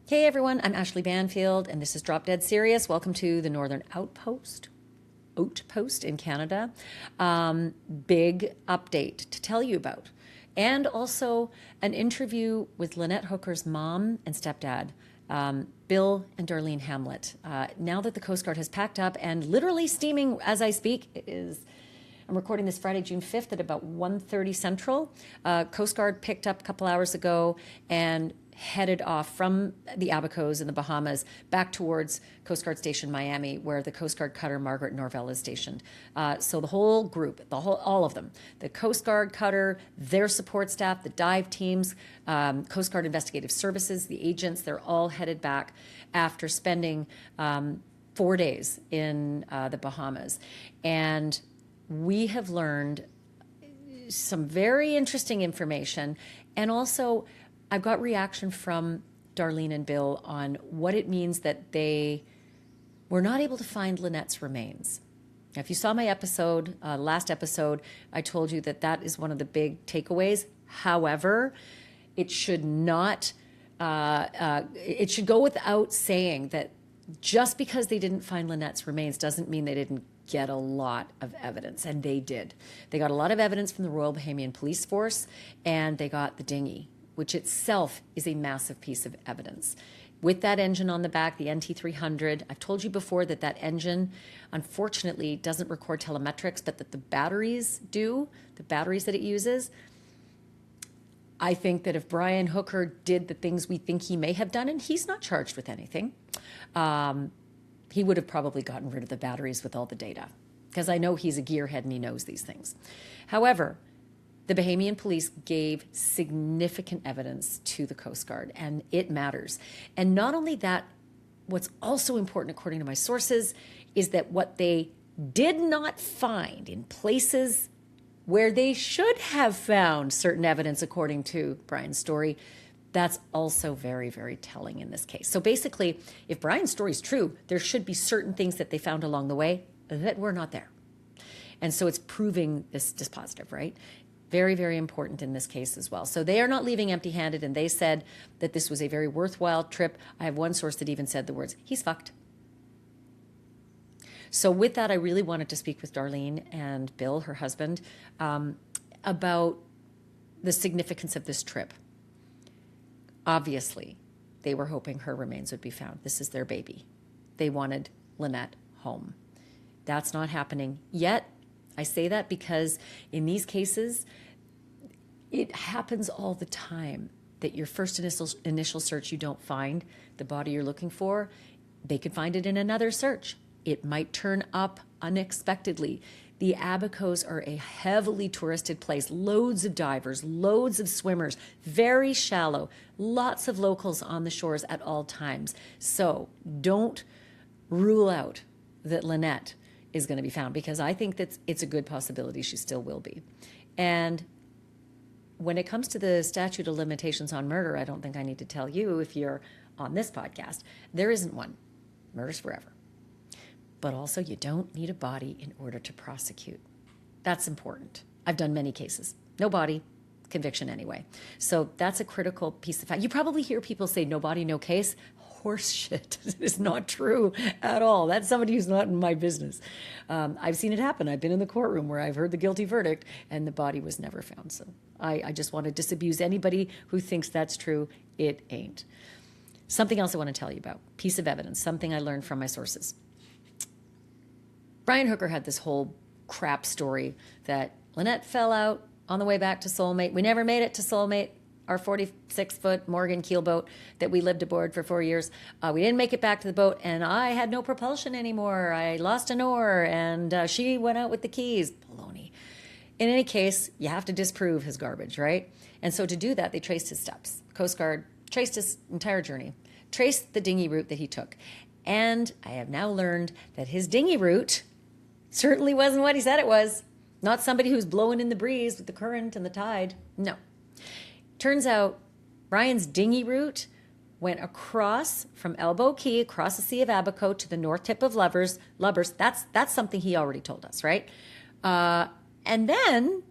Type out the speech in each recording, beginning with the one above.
Hey everyone, I'm Ashleigh Banfield, and this is Drop Dead Serious. Welcome to the Northern Outpost in Canada. Big update to tell you about. And also an interview with Lynette Hooker's mom and stepdad, Bill and Darlene Hamlett. Now that the Coast Guard has packed up and literally steaming as I speak, I'm recording this Friday, June 5th at about 1:30 Central. Coast Guard picked up a couple hours ago and headed off from the Abacos in the Bahamas back towards Coast Guard Station Miami, where the Coast Guard cutter Margaret Norvell is stationed. So the whole group, all of them, the Coast Guard cutter, their support staff, the dive teams, Coast Guard Investigative Services, the agents, they're all headed back after spending 4 days in the Bahamas. And we have learned some very interesting information, and also I've got reaction from Darlene and Bill on what it means that they were not able to find Lynette's remains. Now, if you saw my episode, last episode, I told you that that is one of the big takeaways. However, it should not, it should go without saying that just because they didn't find Lynette's remains doesn't mean they didn't get a lot of evidence, and they did. They got a lot of evidence from the Royal Bahamian Police Force, and they got the dinghy, which itself is a massive piece of evidence. With that engine on the back, the NT300, I've told you before that that engine, unfortunately, doesn't record telemetrics, but that the batteries do, the batteries that it uses. I think that if Brian Hooker did the things we think he may have done, and he's not charged with anything, he would have probably gotten rid of the batteries with all the data, because I know he's a gearhead and he knows these things. However, the Bahamian police gave significant evidence to the Coast Guard, and it matters. And not only that, what's also important, according to my sources, is that what they did not find in places where they should have found certain evidence, according to Brian's story, that's also very, very telling in this case. So basically, if Brian's story is true, there should be certain things that they found along the way that were not there. And so it's proving this dispositive, right? Very, very important in this case as well. So they are not leaving empty-handed, and they said that this was a very worthwhile trip. I have one source that even said the words, "He's fucked." So with that, I really wanted to speak with Darlene and Bill, her husband, about the significance of this trip. Obviously, they were hoping her remains would be found. This is their baby. They wanted Lynette home. That's not happening yet. I say that because in these cases, it happens all the time that your first initial search you don't find the body you're looking for. They could find it in another search. It might turn up unexpectedly. The Abacos are a heavily touristed place, loads of divers, loads of swimmers, very shallow, lots of locals on the shores at all times. So don't rule out that Lynette is going to be found, because I think that it's a good possibility she still will be. And when it comes to the statute of limitations on murder, I don't think I need to tell you, if you're on this podcast, there isn't one. Murder's forever. But also, you don't need a body in order to prosecute. That's important. I've done many cases. No body, conviction anyway. So that's a critical piece of fact. You probably hear people say no body, no case. Horse shit. It is not true at all. That's somebody who's not in my business. I've seen it happen. I've been in the courtroom where I've heard the guilty verdict and the body was never found. So I just want to disabuse anybody who thinks that's true. It ain't. Something else I want to tell you about. Piece of evidence. Something I learned from my sources. Brian Hooker had this whole crap story that Lynette fell out on the way back to Soulmate. We never made it to Soulmate, our 46-foot Morgan keel boat that we lived aboard for 4 years. We didn't make it back to the boat, and I had no propulsion anymore. I lost an oar, and she went out with the keys. Baloney. In any case, you have to disprove his garbage, right? And so to do that, they traced his steps. Coast Guard traced his entire journey, traced the dinghy route that he took. And I have now learned that his dinghy route certainly wasn't what he said it was. Not somebody who's blowing in the breeze with the current and the tide. No. Turns out Brian's dinghy route went across from Elbow Key, across the Sea of Abaco to the north tip of Lubbers. That's something he already told us, right? And then,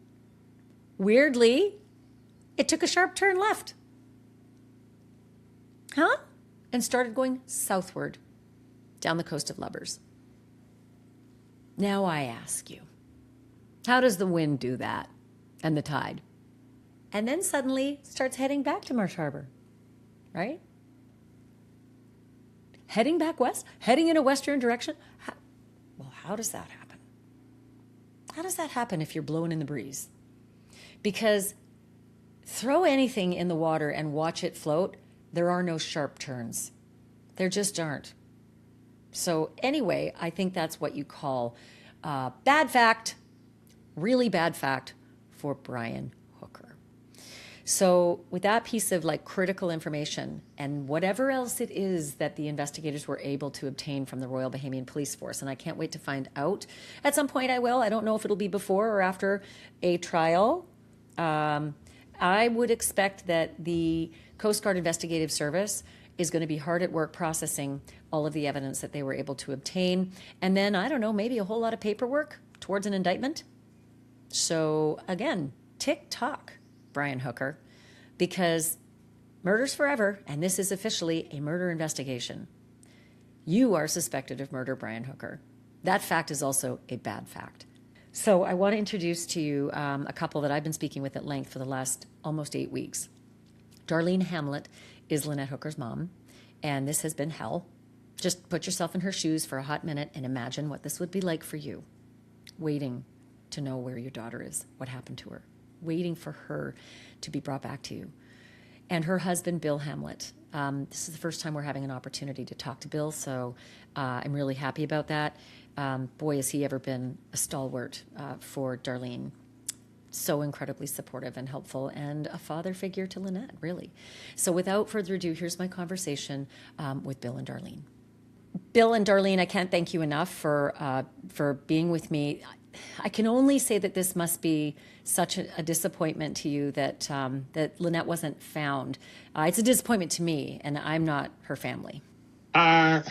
weirdly, it took a sharp turn left. Huh? and started going southward down the coast of Lovers. Now I ask you, how does the wind do that and the tide? And then suddenly starts heading back to Marsh Harbor, right? Heading back west, heading in a western direction. How does that happen? How does that happen if you're blowing in the breeze? Because throw anything in the water and watch it float, there are no sharp turns. There just aren't. So anyway, I think that's what you call bad fact, really bad fact for Brian Hooker. So with that piece of like critical information and whatever else it is that the investigators were able to obtain from the Royal Bahamian Police Force, and I can't wait to find out. At some point I will. I don't know if it'll be before or after a trial. I would expect that the Coast Guard Investigative Service is going to be hard at work processing all of the evidence that they were able to obtain. And then, I don't know, maybe a whole lot of paperwork towards an indictment. So again, tick-tock, Brian Hooker, because murder's forever, and this is officially a murder investigation. You are suspected of murder, Brian Hooker. That fact is also a bad fact. So I want to introduce to you a couple that I've been speaking with at length for the last almost 8 weeks. Darlene Hamlett is Lynette Hooker's mom, and this has been hell. Just put yourself in her shoes for a hot minute and imagine what this would be like for you, waiting to know where your daughter is, what happened to her, waiting for her to be brought back to you. And her husband, Bill Hamlett. This is the first time we're having an opportunity to talk to Bill, so I'm really happy about that. Boy, has he ever been a stalwart for Darlene. So incredibly supportive and helpful, and a father figure to Lynette, really. So without further ado, here's my conversation with Bill and Darlene. Bill and Darlene, I can't thank you enough for being with me. I can only say that this must be such a disappointment to you that that Lynette wasn't found. It's a disappointment to me, and I'm not her family. I'm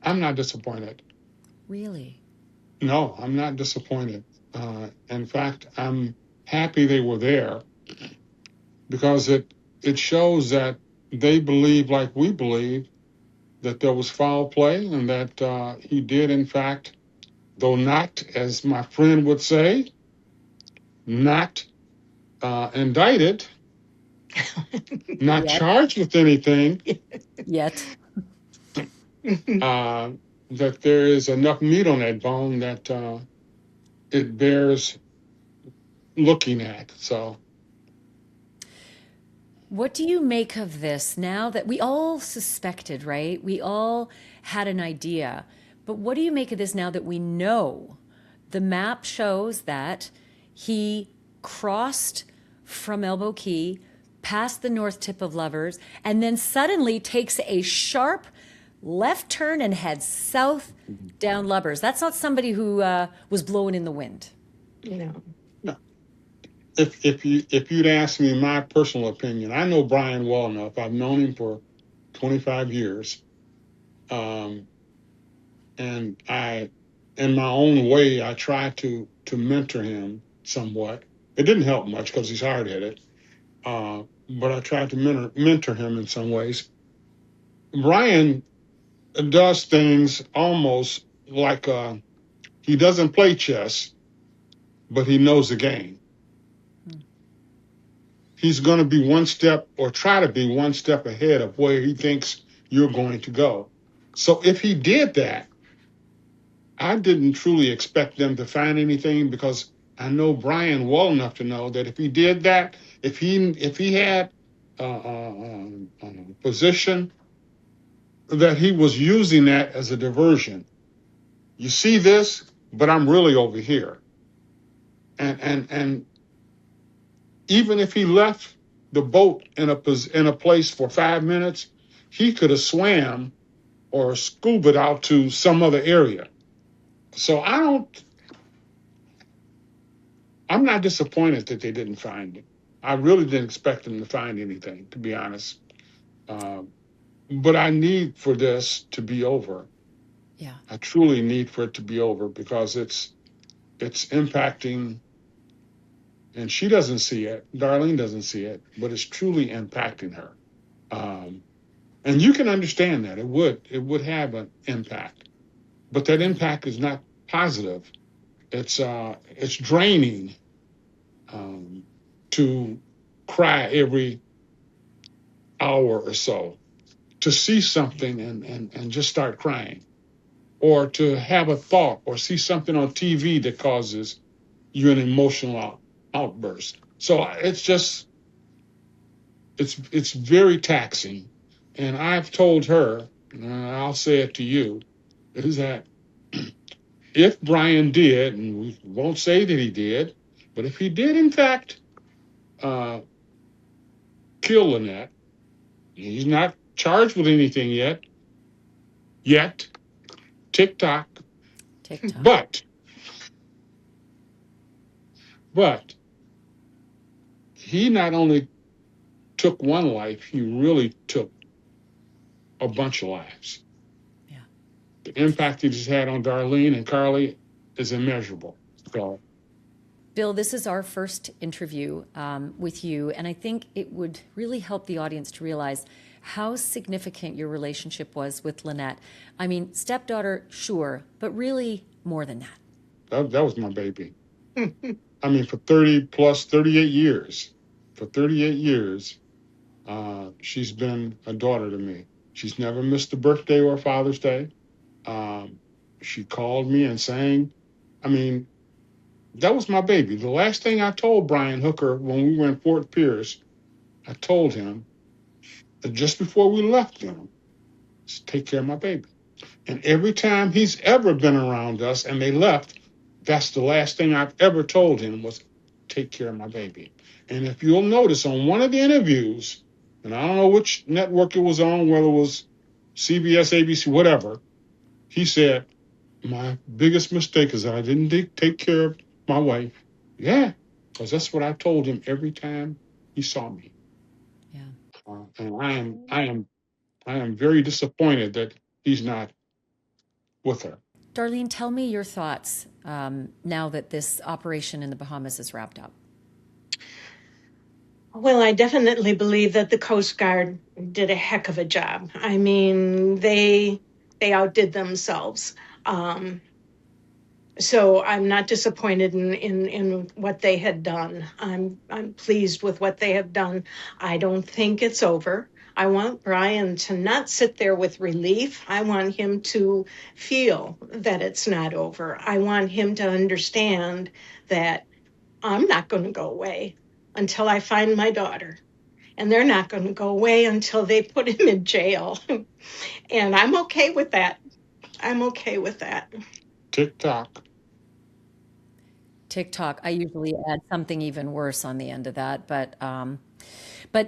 not disappointed. Really? No, I'm not disappointed. In fact, I'm happy they were there because it shows that they believe, like we believe, that there was foul play and that he did, in fact, though not, as my friend would say, not indicted, not Yet. charged with anything, Yet. that there is enough meat on that bone that it bears looking at. So, What do you make of this now that we all suspected, right? We all had an idea. But what do you make of this now that we know the map shows that he crossed from Elbow Key, past the north tip of Lovers, and then suddenly takes a sharp left turn and heads south down Lovers? That's not somebody who was blowing in the wind. no. If you'd ask me my personal opinion, I know Brian well enough. I've known him for 25 years, and I, in my own way, I try to mentor him somewhat. It didn't help much because he's hard-headed, but I tried to mentor him in some ways. Brian does things almost like he doesn't play chess, but he knows the game. He's going to be one step, or try to be one step ahead of where he thinks you're going to go. So if he did that, I didn't truly expect them to find anything, because I know Brian well enough to know that if he did that, if he had a position, that he was using that as a diversion. You see this, but I'm really over here. And even if he left the boat in a place for 5 minutes, he could have swam or scubaed out to some other area. So I'm not disappointed that they didn't find him. I really didn't expect them to find anything, to be honest. But I need for this to be over. Yeah. I truly need for it to be over, because it's impacting. And she doesn't see it. Darlene doesn't see it, but it's truly impacting her. And you can understand that it would have an impact, but that Yeah. impact is not positive. It's draining, um, to cry every hour or so, to see something and just start crying, or to have a thought or see something on TV that causes you an emotional outburst. So it's very taxing. And I've told her, and I'll say it to you, is that if Brian did, and we won't say that he did, but if he did in fact uh, kill Lynette, he's not charged with anything yet, TikTok. TikTok. But but he not only took one life, he really took a bunch of lives. Yeah. The impact it has had on Darlene and Carly is immeasurable. So Bill, this is our first interview with you, and I think it would really help the audience to realize how significant your relationship was with Lynette. I mean, stepdaughter, sure, but really more than that. that was my baby. I mean, for 30 plus 38 years, for 38 years, she's been a daughter to me. She's never missed a birthday or a Father's Day. Um, she called me and sang. I mean, that was my baby. The last thing I told Brian Hooker when we were in Fort Pierce, I told him that just before we left them, take care of my baby. And every time he's ever been around us and they left, that's the last thing I've ever told him was take care of my baby. And if you'll notice on one of the interviews, and I don't know which network it was on, whether it was CBS, ABC, whatever, he said, my biggest mistake is that I didn't take care of my wife. Yeah, because that's what I told him every time he saw me. Yeah. And I am very disappointed that he's not with her. Darlene, tell me your thoughts now that this operation in the Bahamas is wrapped up. Well, I definitely believe that the Coast Guard did a heck of a job. I mean, they outdid themselves. Um, so I'm not disappointed in what they had done. I'm pleased with what they have done. I don't think it's over. I want Brian to not sit there with relief. I want him to feel that it's not over. I want him to understand that I'm not going to go away until I find my daughter. And they're not going to go away until they put him in jail. And I'm okay with that. I'm okay with that. TikTok. TikTok. I usually add something even worse on the end of that, but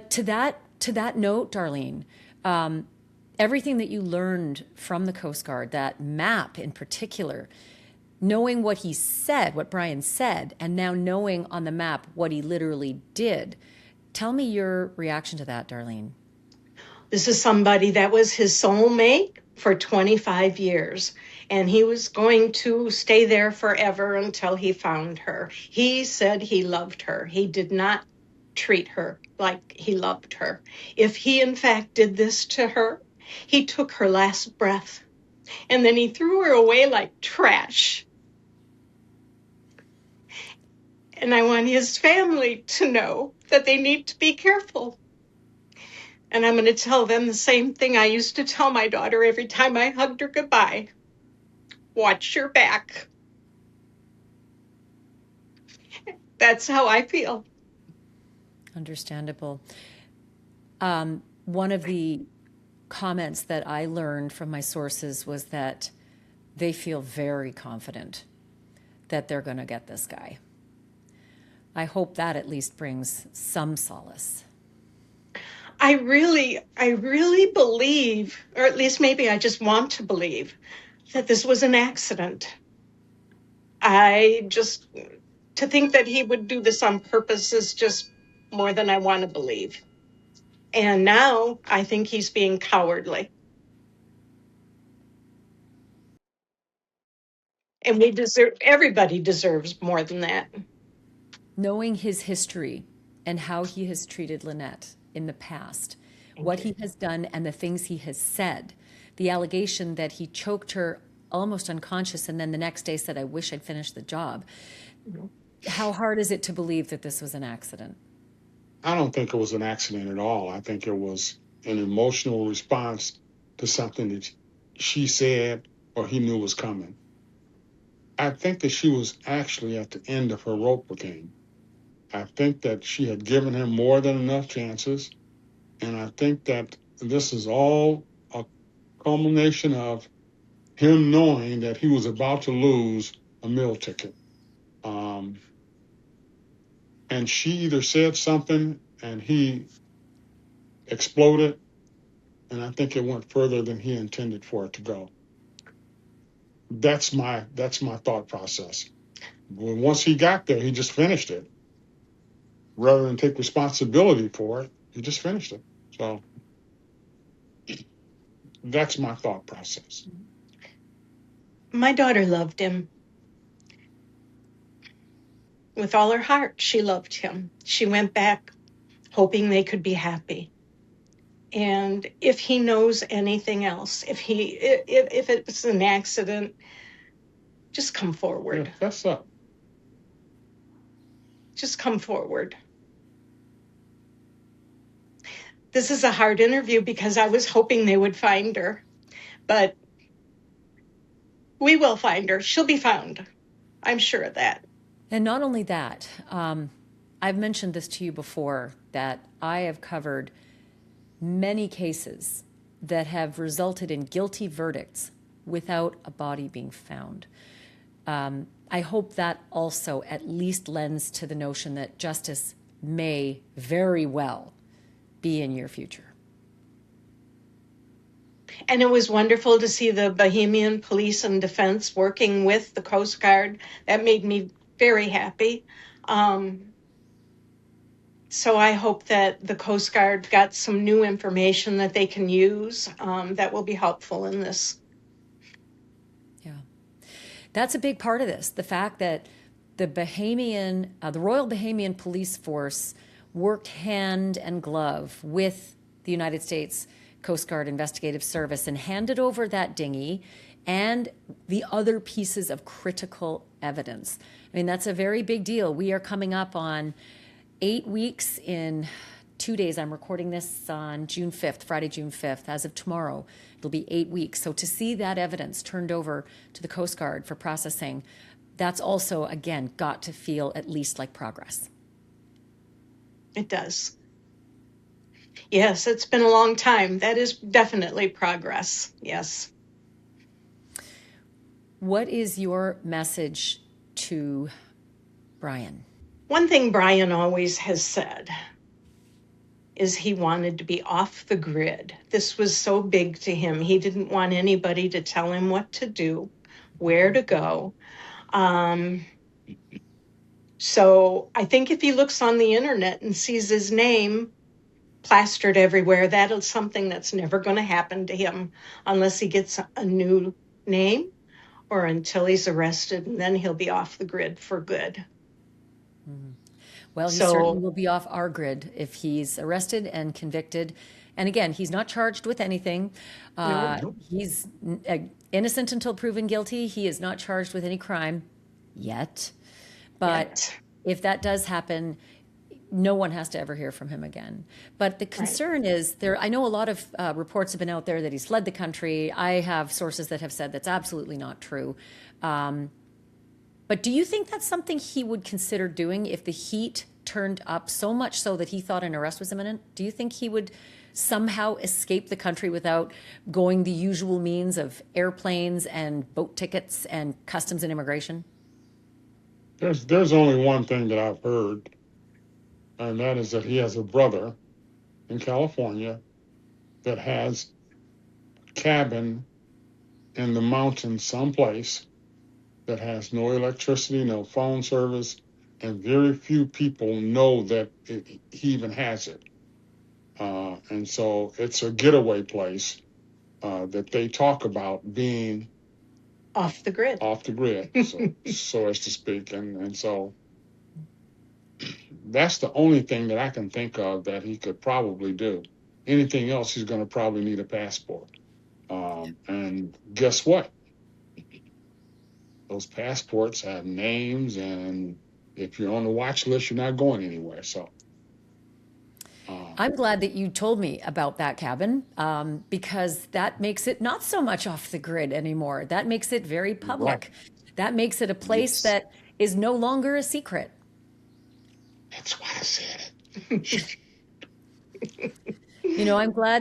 to that note, Darlene, everything that you learned from the Coast Guard, that map in particular, knowing what he said, what Brian said, and now knowing on the map what he literally did. Tell me your reaction to that, Darlene. This is somebody that was his soulmate for 25 years, and he was going to stay there forever until he found her. He said he loved her. He did not treat her like he loved her. If he, in fact, did this to her, he took her last breath and then he threw her away like trash. And I want his family to know that they need to be careful. And I'm going to tell them the same thing I used to tell my daughter every time I hugged her goodbye. Watch your back. That's how I feel. Understandable. One of the comments that I learned from my sources was that they feel very confident that they're going to get this guy. I hope that at least brings some solace. I really believe, or at least maybe I just want to believe, that this was an accident. I just, to think that he would do this on purpose is just more than I want to believe. And now I think he's being cowardly. And everybody deserves more than that. Knowing his history and how he has treated Lynette in the past, what you. he has done and the things he has said. The allegation that he choked her almost unconscious and then the next day said, "I wish I'd finished the job." How hard is it to believe that this was an accident? I don't think it was an accident at all. I think it was an emotional response to something that she said or he knew was coming. I think that she was actually at the end of her rope with him. I think that she had given him more than enough chances. And I think that this is all a culmination of him knowing that he was about to lose a meal ticket. Um, and she either said something and he exploded, and I think it went further than he intended for it to go. That's my thought process. Well, once he got there, he just finished it. Rather than take responsibility for it, he just finished it. So that's my thought process. My daughter loved him. With all her heart, she loved him. She went back hoping they could be happy. And if he knows anything else, if it's an accident, just come forward. Yeah, fess up. Just come forward. This is a hard interview because I was hoping they would find her, but we will find her. She'll be found. I'm sure of that. And not only that, I've mentioned this to you before, that I have covered many cases that have resulted in guilty verdicts without a body being found. I hope that also at least lends to the notion that justice may very well be in your future. And it was wonderful to see the Bahamian police and defense working with the Coast Guard. That made me very happy. So I hope that the Coast Guard got some new information that they can use that will be helpful in this. Yeah. That's a big part of this. The fact that the Royal Bahamian Police Force worked hand and glove with the United States Coast Guard Investigative Service and handed over that dinghy and the other pieces of critical evidence. I mean, that's a very big deal. We are coming up on 8 weeks in 2 days. I'm recording this on June 5th, Friday, June 5th. As of tomorrow, it'll be 8 weeks. So to see that evidence turned over to the Coast Guard for processing, that's also, again, got to feel at least like progress. It does. Yes, it's been a long time. That is definitely progress. Yes. What is your message to Brian? One thing Brian always has said is he wanted to be off the grid. This was so big to him. He didn't want anybody to tell him what to do, where to go. So I think if he looks on the internet and sees his name plastered everywhere, that is something that's never going to happen to him unless he gets a new name or until he's arrested, and then he'll be off the grid for good. Well, he certainly will be off our grid if he's arrested and convicted. And again, he's not charged with anything. He's innocent until proven guilty. He is not charged with any crime yet. But if that does happen, no one has to ever hear from him again. But the concern is I know a lot of reports have been out there that he's fled the country. I have sources that have said that's absolutely not true. But do you think that's something he would consider doing if the heat turned up so much so that he thought an arrest was imminent? Do you think he would somehow escape the country without going the usual means of airplanes and boat tickets and customs and immigration? There's only one thing that I've heard, and that is that he has a brother in California that has a cabin in the mountains someplace that has no electricity, no phone service, and very few people know that he even has it. And so it's a getaway place that they talk about being off the grid, so as to speak. And so that's the only thing that I can think of that he could probably do. anything else, he's going to probably need a passport. And guess what? Those passports have names, and if you're on the watch list, you're not going anywhere. So, I'm glad that you told me about that cabin, because that makes it not so much off the grid anymore. That makes it very right. public. That makes it a place Yes. that is no longer a secret. That's why I said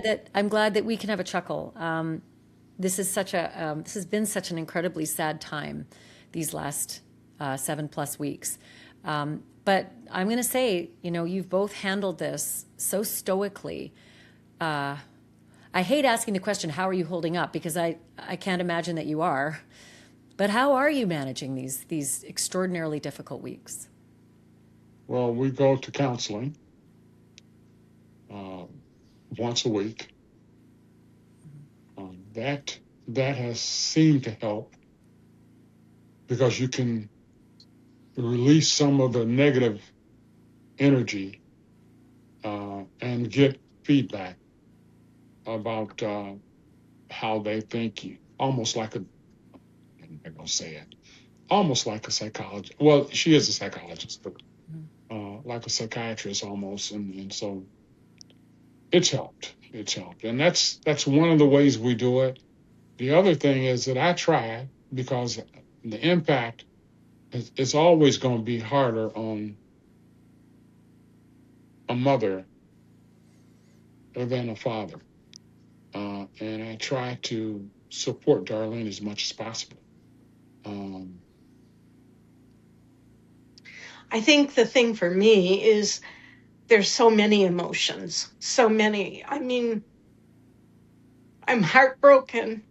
it. I'm glad that we can have a chuckle. This has been such an incredibly sad time these last 7+ weeks. But I'm going to say, you've both handled this so stoically. I hate asking the question, how are you holding up? Because I can't imagine that you are. But how are you managing these extraordinarily difficult weeks? Well, we go to counseling uh, once a week. That has seemed to help because you can release some of the negative energy and get feedback about how they think you, almost like a, I'm not gonna say it, almost like a psychologist. Well, she is a psychologist, but like a psychiatrist almost, and so it's helped. It's helped, and that's one of the ways we do it. The other thing is that I try because the impact is always going to be harder on a mother than a father, and I try to support Darlene as much as possible. Um, I think the thing for me is there's so many emotions, so many. I mean, I'm heartbroken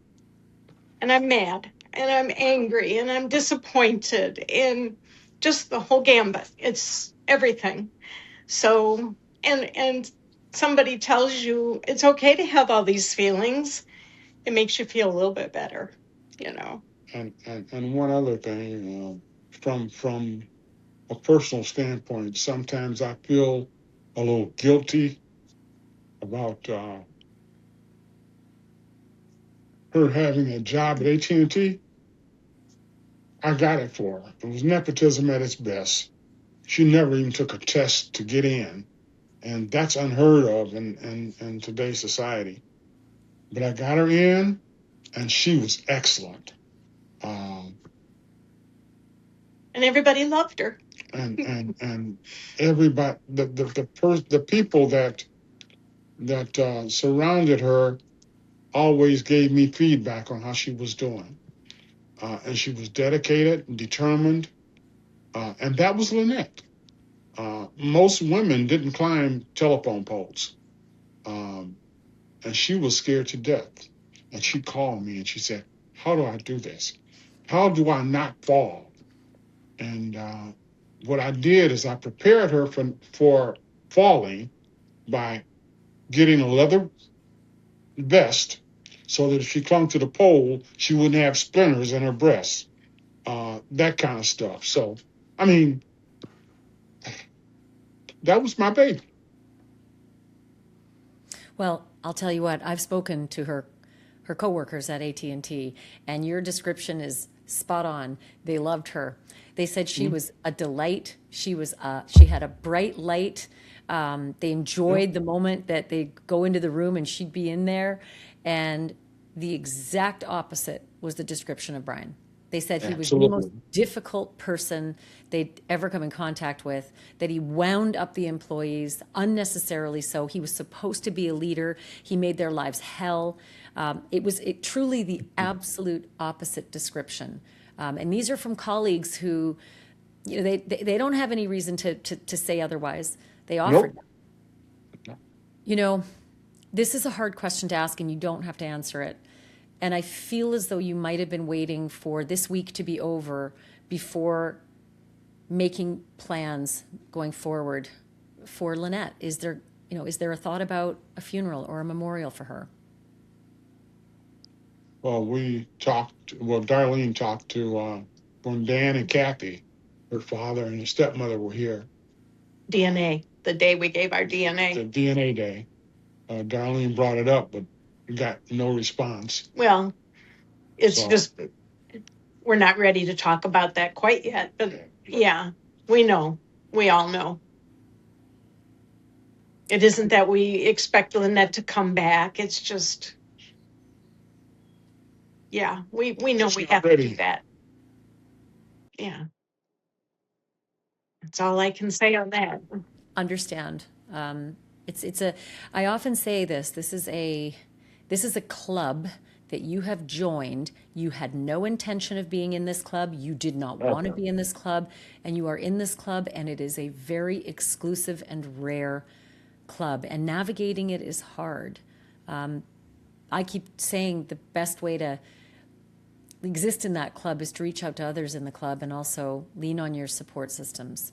and I'm mad and I'm angry and I'm disappointed and just the whole gambit. It's everything. So, and somebody tells you it's okay to have all these feelings, it makes you feel a little bit better, you know. and one other thing, from a personal standpoint, sometimes I feel a little guilty about her having a job at AT&T. I got it for her. It was nepotism at its best. She never even took a test to get in, and that's unheard of in today's society. But I got her in, and she was excellent. Um, And everybody loved her. and everybody, the people that surrounded her always gave me feedback on how she was doing, and she was dedicated and determined, and that was Lynette. Most women didn't climb telephone poles, um, and she was scared to death. And she called me and she said, "How do I do this? How do I not fall?" And what I did is I prepared her for falling by getting a leather vest so that if she clung to the pole, she wouldn't have splinters in her breasts, that kind of stuff. So, I mean, that was my baby. Well, I'll tell you what, I've spoken to her coworkers at AT&T, and your description is spot on. They loved her. They said she Mhm. was a delight. She had a bright light. They Yep, enjoyed the moment that they go into the room and she'd be in there. And the exact opposite was the description of Brian. They said he was the most absolutely. difficult person they'd ever come in contact with, that he wound up the employees unnecessarily so. He was supposed to be a leader. He made their lives hell. It was truly the absolute opposite description. And these are from colleagues who, they don't have any reason to say otherwise. They offered. Nope. You know, this is a hard question to ask, and you don't have to answer it. And I feel as though you might have been waiting for this week to be over before making plans going forward for Lynette. Is there a thought about a funeral or a memorial for her? Well, Darlene talked to when Dan and Kathy, her father and her stepmother were here, DNA, the day we gave our the DNA. DNA day. Darlene brought it up, but got no response. Well, it's So just we're not ready to talk about that quite yet. But yeah, we know. We all know. It isn't that we expect Lynette to come back. It's just, yeah, we know it's we not have to do ready. that. Yeah, that's all I can say on that. Understand. It's a. I often say this. This is a club that you have joined. You had no intention of being in this club. You did not want to Okay. be in this club, and you are in this club, and it is a very exclusive and rare club, and navigating it is hard. I keep saying the best way to exist in that club is to reach out to others in the club and also lean on your support systems.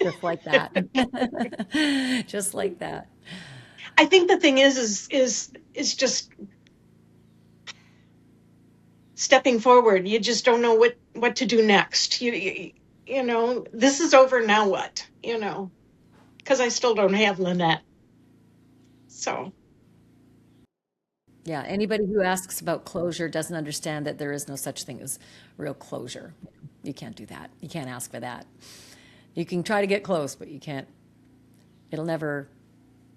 Just like that. Just like that. I think the thing is just stepping forward. You just don't know what to do next. You know, this is over now. What, you know? Because I still don't have Lynette. So Yeah, anybody who asks about closure doesn't understand that there is no such thing as real closure. You can't do that. You can't ask for that. You can try to get close, but you can't. It'll never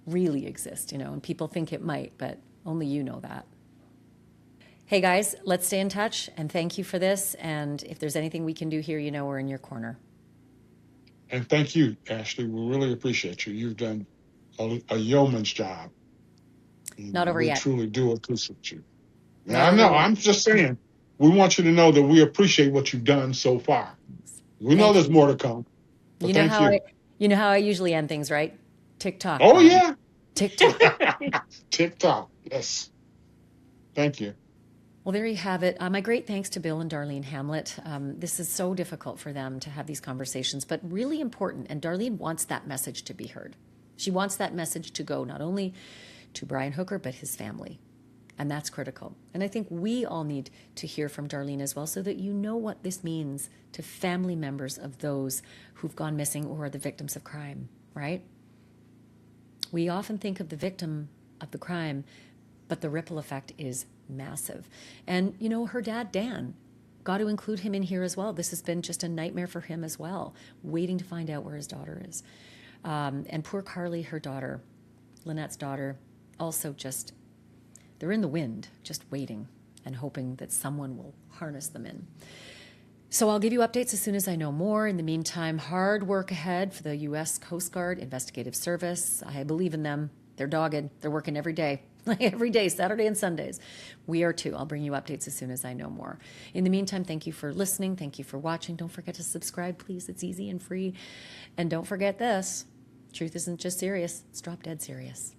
really exist, you know, and people think it might, but only you know that. Hey guys, let's stay in touch and thank you for this. And if there's anything we can do here, you know, we're in your corner. And thank you, Ashleigh. We really appreciate you. You've done a yeoman's job. Not And over we yet. truly do appreciate you. And Not I over know, yet. I'm just saying, we want you to know that we appreciate what you've done so far. We know Thank there's you. more to come, but You know thank how I you. you know how I usually end things, right? TikTok Oh, time. yeah. TikTok. TikTok. Yes. Thank you. Well, there you have it. My great thanks to Bill and Darlene Hamlett. This is so difficult for them to have these conversations, but really important. And Darlene wants that message to be heard. She wants that message to go not only to Brian Hooker, but his family. And that's critical. And I think we all need to hear from Darlene as well so that you know what this means to family members of those who've gone missing or are the victims of crime, right? We often think of the victim of the crime, but the ripple effect is massive. And, you know, her dad, Dan, got to include him in here as well. This has been just a nightmare for him as well, waiting to find out where his daughter is. And poor Carly, her daughter, Lynette's daughter, also just, they're in the wind, just waiting and hoping that someone will harness them in. So I'll give you updates as soon as I know more. In the meantime, hard work ahead for the U.S. Coast Guard Investigative Service. I believe in them. They're dogged. They're working every day, every day, Saturday and Sundays. We are too. I'll bring you updates as soon as I know more. In the meantime, thank you for listening. Thank you for watching. Don't forget to subscribe, please. It's easy and free. And don't forget this. Truth isn't just serious. It's drop dead serious.